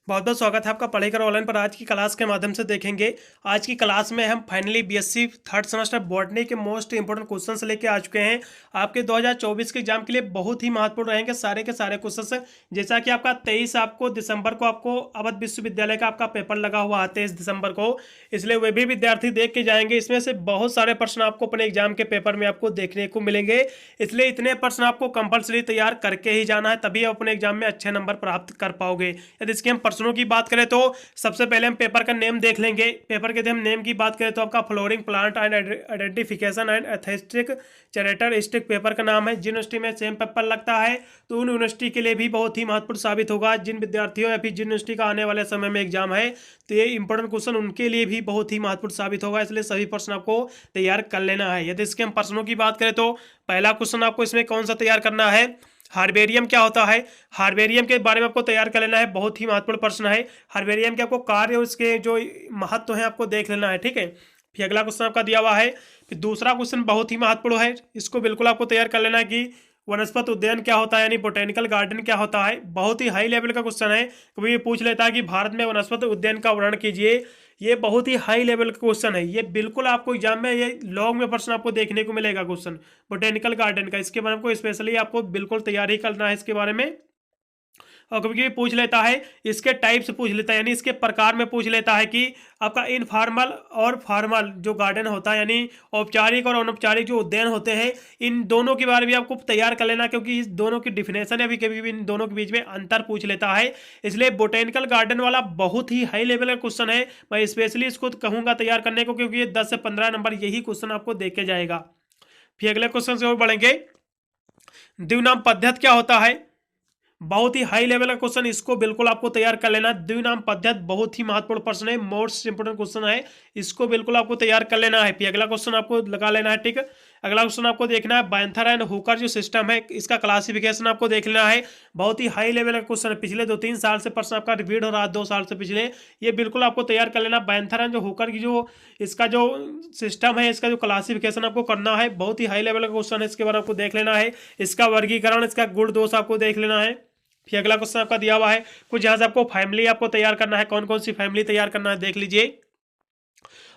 बहुत बहुत स्वागत है आपका पढ़ेकर ऑनलाइन पर। आज की क्लास के माध्यम से देखेंगे। आज की क्लास में हम finally BSc third semester botany के मोस्ट इंपोर्टेंट क्वेश्चंस लेके आ चुके हैं। आपके 2024 के एग्जाम के लिए बहुत ही महत्वपूर्ण रहेंगे सारे के सारे क्वेश्चंस। जैसा कि आपका 23 आपको दिसंबर को आपको अवध विश्वविद्यालय का आपका पेपर लगा हुआ है 23 दिसंबर को, इसलिए वे भी विद्यार्थी देख के जाएंगे। इसमें से बहुत सारे प्रश्न आपको अपने एग्जाम के पेपर में आपको देखने को मिलेंगे, इसलिए इतने प्रश्न आपको कंपलसरी तैयार करके ही जाना है, तभी आप अपने एग्जाम में अच्छे नंबर प्राप्त कर पाओगे। यदि इसके हम प्रश्नों की बात करें तो सबसे पहले हम पेपर का नेम देख लेंगे। पेपर के हम नेम की बात करें तो आपका flowering plant and identification and aesthetic characteristic paper का नाम है। जिन यूनिवर्सिटी में सेम पेपर लगता है तो उन यूनिवर्सिटी के लिए भी बहुत ही महत्वपूर्ण साबित होगा। जिन विद्यार्थियों या फिर जिन यूनिवर्सिटी का आने वाले समय में एग्जाम है तो ये इंपॉर्टेंट क्वेश्चन उनके लिए भी बहुत ही महत्वपूर्ण साबित होगा, इसलिए सभी प्रश्न आपको तैयार कर लेना है। यदि इसके हम प्रश्नों की बात करें तो पहला क्वेश्चन आपको इसमें कौन सा तैयार करना है, हार्बेरियम क्या होता है। हार्बेरियम के बारे में आपको तैयार कर लेना है, बहुत ही महत्वपूर्ण प्रश्न है। हार्बेरियम के आपको कार्य और उसके जो महत्व है आपको देख लेना है, ठीक है। फिर अगला क्वेश्चन आपका दिया हुआ है। फिर दूसरा क्वेश्चन बहुत ही महत्वपूर्ण है, इसको बिल्कुल आपको तैयार कर लेना है कि वनस्पति उद्यान क्या होता है, यानी बोटेनिकल गार्डन क्या होता है। बहुत ही हाई लेवल का क्वेश्चन है, कभी ये पूछ लेता है कि भारत में वनस्पति उद्यान का वर्णन कीजिए। ये बहुत ही हाई लेवल का क्वेश्चन है, ये बिल्कुल आपको एग्जाम में ये लॉन्ग में प्रश्न आपको देखने को मिलेगा क्वेश्चन बोटेनिकल गार्डन का। इसके बारे में आपको स्पेशली आपको बिल्कुल तैयारी करना है इसके बारे में। और कभी कभी पूछ लेता है इसके टाइप से पूछ लेता है, यानी इसके प्रकार में पूछ लेता है कि आपका इनफॉर्मल और फॉर्मल जो गार्डन होता है, यानी औपचारिक और अनौपचारिक जो उद्यान होते हैं, इन दोनों के बारे में आपको तैयार कर लेना, क्योंकि इस दोनों की डिफिनेशन है, कभी भी इन दोनों के बीच में अंतर पूछ लेता है। इसलिए बोटेनिकल गार्डन वाला बहुत ही हाई लेवल का क्वेश्चन है, मैं स्पेशली इसको कहूँगा तैयार करने को, क्योंकि ये 10 से 15 नंबर यही क्वेश्चन आपको दे के जाएगा। फिर अगले क्वेश्चन से और बढ़ेंगे। द्विनाम पद्धति क्या होता है, बहुत ही हाई लेवल का क्वेश्चन, इसको बिल्कुल आपको तैयार कर लेना। द्विनाम पद्धति बहुत ही महत्वपूर्ण प्रश्न है, मोस्ट इंपोर्टेंट क्वेश्चन है, इसको बिल्कुल आपको तैयार कर लेना है। फिर अगला क्वेश्चन आपको लगा लेना है, ठीक है। अगला क्वेश्चन आपको देखना है बैंथर एंड हुकर जो सिस्टम है इसका क्लासिफिकेशन आपको देख लेना है। बहुत ही हाई लेवल का क्वेश्चन है, पिछले 2-3 साल से प्रश्न आपका रिपीट हो रहा है, 2 साल से पिछले, ये बिल्कुल आपको तैयार कर लेना। बैंथर एंड जो हुकर की जो इसका जो सिस्टम है, इसका जो क्लासिफिकेशन आपको करना है, बहुत ही हाई लेवल का क्वेश्चन है, इसके बारे में आपको देख लेना है। इसका वर्गीकरण, इसका गुण दोष आपको देख लेना है। फिर अगला क्वेश्चन आपका दिया हुआ है कुछ यहाँ से आपको फैमिली आपको तैयार करना है, कौन कौन सी फैमिली तैयार करना है देख लीजिए।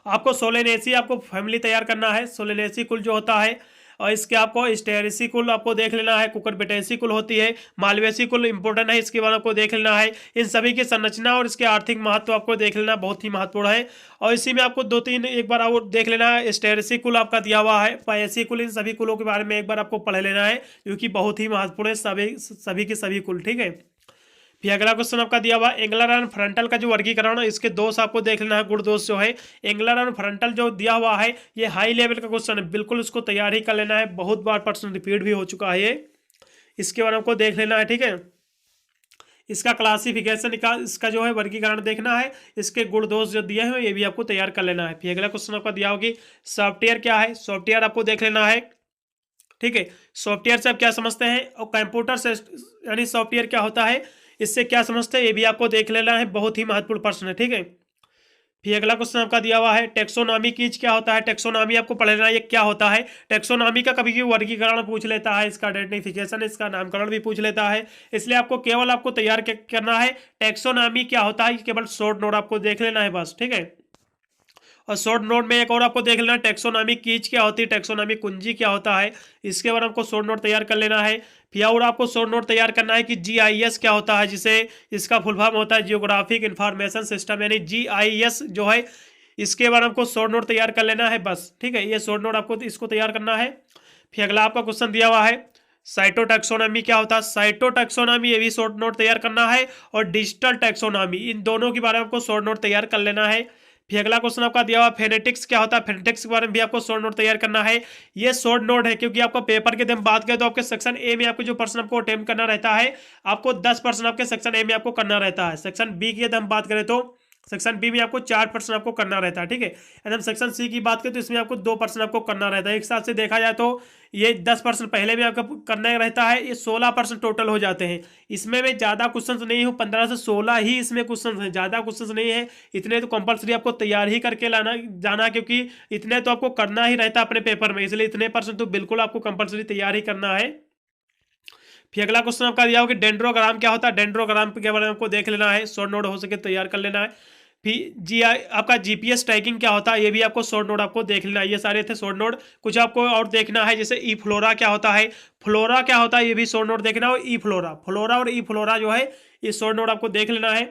आपको सोलेनेसी आपको फैमिली तैयार करना है, सोलेनेसी कुल जो होता है, और इसके आपको स्टेरेसी कुल आपको देख लेना है, कुकुरबिटेसी कुल होती है, मालवेसी कुल इंपॉर्टेंट है, इसके बारे में आपको देख लेना है। इन सभी की संरचना और इसके आर्थिक महत्व आपको देख लेना, बहुत ही महत्वपूर्ण है। और इसी में आपको 2-3 एक बार और देख लेना है। स्टेरेसी कुल आपका दिया हुआ है, पायसी कुल, इन सभी कुलों के बारे में एक बार आपको पढ़ लेना है, क्योंकि बहुत ही महत्वपूर्ण है सभी के सभी कुल, ठीक है। फिर अगला क्वेश्चन आपका दिया हुआ एंगुलर एंड फ्रंटल का जो वर्गीकरण है, इसके दोष आपको देख लेना है, गुण दोष जो है। एंगुलर एंड फ्रंटल जो दिया हुआ है ये हाई लेवल का क्वेश्चन है, बिल्कुल इसको तैयार ही कर लेना है, बहुत बार प्रश्न रिपीट भी हो चुका है ये, इसके बारे में आपको देख लेना है, ठीक है। इसका क्लासिफिकेशन का इसका जो है वर्गीकरण देखना है, इसके गुण दोष जो दिए हैं ये भी आपको तैयार कर लेना है। फिर अगला क्वेश्चन आपका दिया होगी सॉफ्टवेयर क्या है, सॉफ्टवेयर आपको देख लेना है, ठीक है। सॉफ्टवेयर से आप क्या समझते हैं, और कंप्यूटर से यानी सॉफ्टवेयर क्या होता है, इससे क्या समझते हैं, ये भी आपको देख लेना है, बहुत ही महत्वपूर्ण प्रश्न है, ठीक है। फिर अगला क्वेश्चन आपका दिया हुआ है टेक्सोनॉमी कीज क्या होता है, टेक्सोनॉमी आपको पढ़ लेना है, ये क्या होता है। टेक्सोनॉमी का कभी भी वर्गीकरण पूछ लेता है, इसका आइडेंटिफिकेशन, इसका नामकरण भी पूछ लेता है, इसलिए आपको केवल आपको तैयार करना है टेक्सोनॉमी क्या होता है, केवल शॉर्ट नोट आपको देख लेना है बस, ठीक है। और शॉर्ट नोट में एक और आपको देख लेना टेक्सोनॉमी कीज क्या होती है, टेक्सोनॉमी कुंजी क्या होता है, इसके बारे में आपको शॉर्ट नोट तैयार कर लेना है। फिर और आपको शॉर्ट नोट तैयार करना है कि जीआईएस क्या होता है, जिसे इसका फुल फॉर्म होता है जियोग्राफिक इंफॉर्मेशन सिस्टम, यानी जीआईएस जो है, इसके बारे में आपको शॉर्ट नोट तैयार कर लेना है बस, ठीक है। ये शॉर्ट नोट आपको इसको तैयार करना है। फिर अगला आपका क्वेश्चन दिया हुआ है साइटोटैक्सोनॉमी क्या होता है, साइटोटैक्सोनॉमी ये भी शॉर्ट नोट तैयार करना है, और डिजिटल टैक्सोनॉमी, इन दोनों के बारे में आपको शॉर्ट नोट तैयार कर लेना है। फिर अगला क्वेश्चन आपका दिया हुआ फेनेटिक्स क्या होता है, फेनेटिक्स के बारे में भी आपको शॉर्ट नोट तैयार करना है। ये शॉर्ट नोट है क्योंकि आपका पेपर के दिन बात करें तो आपके सेक्शन ए में आपको जो प्रश्न आपको अटेम्प्ट करना रहता है, आपको 10 प्रश्न आपके सेक्शन ए में आपको करना रहता है। सेक्शन बी की यदि हम बात करें तो सेक्शन बी में आपको 4 प्रश्न आपको करना रहता है, ठीक है। यदि हम सेक्शन सी की बात करें तो इसमें आपको 2 प्रश्न आपको करना रहता है। एक साथ से देखा जाए तो ये 10 प्रश्न पहले में आपको करना रहता है, ये 16 प्रश्न टोटल हो जाते हैं। इसमें में ज़्यादा क्वेश्चन नहीं हो, 15 से 16 ही इसमें क्वेश्चन हैं, ज़्यादा क्वेश्चन नहीं है। इतने तो कंपलसरी आपको तैयार ही करके लाना जाना, क्योंकि इतने तो आपको करना ही रहता है अपने पेपर में, इसलिए इतने प्रश्न तो बिल्कुल आपको कंपलसरी तैयार ही करना है। फिर अगला क्वेश्चन आपका दिया हो कि डेंड्रोग्राम क्या होता है। डेंड्रोग्राम के बारे में आपको देख लेना है, शॉर्ट नोट हो सके तैयार कर लेना है। फिर आपका जीपीएस ट्रैकिंग क्या होता है, ये भी आपको शॉर्ट नोट आपको देख लेना है। ये सारे थे शॉर्ट नोट। कुछ आपको और देखना है, जैसे ई फ्लोरा क्या होता है, फ्लोरा क्या होता है, ये भी शॉर्ट नोट देखना है। ई फ्लोरा, फ्लोरा और ई फ्लोरा जो है ये शॉर्ट नोट आपको देख लेना है।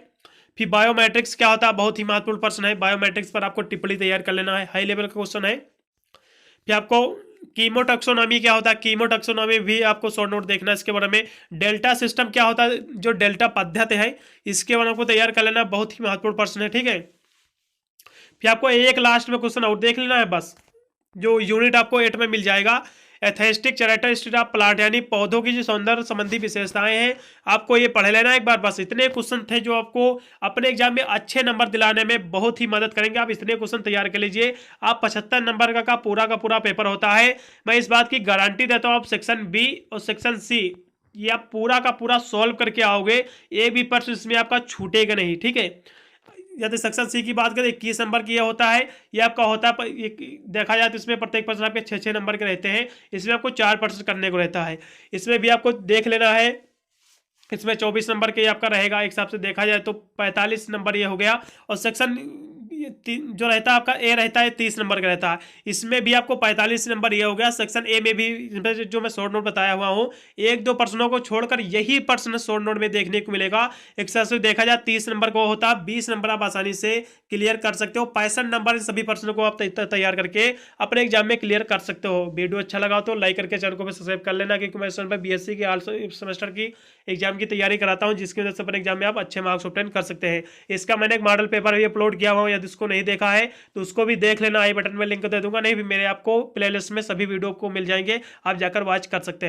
फिर बायोमेट्रिक्स क्या होता है, बहुत ही महत्वपूर्ण प्रश्न है। बायोमेट्रिक्स पर आपको टिप्पणी तैयार कर लेना है, हाई लेवल का क्वेश्चन है। फिर आपको कीमोटैक्सोनॉमी क्या होता है, कीमोटैक्सोनॉमी भी आपको शॉर्ट नोट देखना है इसके बारे में। डेल्टा सिस्टम क्या होता है, जो डेल्टा पद्धति है इसके बारे में आपको तैयार कर लेना, बहुत ही महत्वपूर्ण प्रश्न है, ठीक है। फिर आपको एक लास्ट में क्वेश्चन और देख लेना है बस, जो यूनिट आपको 8 में मिल जाएगा। एस्थेटिक कैरेक्टरिस्टिक ऑफ प्लांट, यानी पौधों की जो सौंदर्य संबंधी विशेषताएं हैं, आपको ये पढ़ लेना एक बार। बस इतने क्वेश्चन थे जो आपको अपने एग्जाम में अच्छे नंबर दिलाने में बहुत ही मदद करेंगे। आप इतने क्वेश्चन तैयार कर लीजिए, आप 75 नंबर का पूरा पेपर होता है। मैं इस बात की गारंटी देता हूँ, आप सेक्शन बी और सेक्शन सी ये आप पूरा का पूरा सॉल्व करके आओगे, एक भी प्रश्न इसमें आपका छूटेगा नहीं, ठीक है। यदि सेक्शन सी की बात करें 21 नंबर की ये होता है, ये आपका होता है देखा जाए तो इसमें प्रत्येक प्रश्न आपके 6-6 नंबर के रहते हैं। इसमें आपको 4 प्रश्न करने को रहता है। इसमें भी आपको देख लेना है, इसमें 24 नंबर के आपका रहेगा। एक हिसाब से देखा जाए तो 45 नंबर ये हो गया। और सेक्शन जो रहता है आपका ए रहता है 30 नंबर का रहता है, इसमें भी आपको 45 नंबर ये हो गया। सेक्शन ए में भी जो मैं शॉर्ट नोट बताया हुआ हूँ, 1-2 प्रश्नों को छोड़कर यही प्रश्न शॉर्ट नोट में देखने को मिलेगा। एक हिसाब से देखा जाए 30 नंबर को होता है, 20 नंबर आप आसानी से क्लियर कर सकते हो। 65 नंबर इन सभी प्रश्नों को आप तैयार करके अपने एग्जाम में क्लियर कर सकते हो। वीडियो अच्छा लगा तो लाइक करके चैनल को सब्सक्राइब कर लेना, क्योंकि मैं इस चैनल पर बीएससी की आल सेमेस्टर की एग्जाम की तैयारी कराता हूँ, जिसकी वजह से अपने एग्जाम में आप अच्छे मार्क्स ऑब्टेन कर सकते हैं। इसका मैंने एक मॉडल पेपर भी अपलोड किया हुआ, यदि उसको नहीं देखा है तो उसको भी देख लेना। आई बटन में लिंक दे दूंगा, नहीं भी मेरे आपको प्लेलिस्ट में सभी वीडियो को मिल जाएंगे, आप जाकर वॉच कर सकते हैं।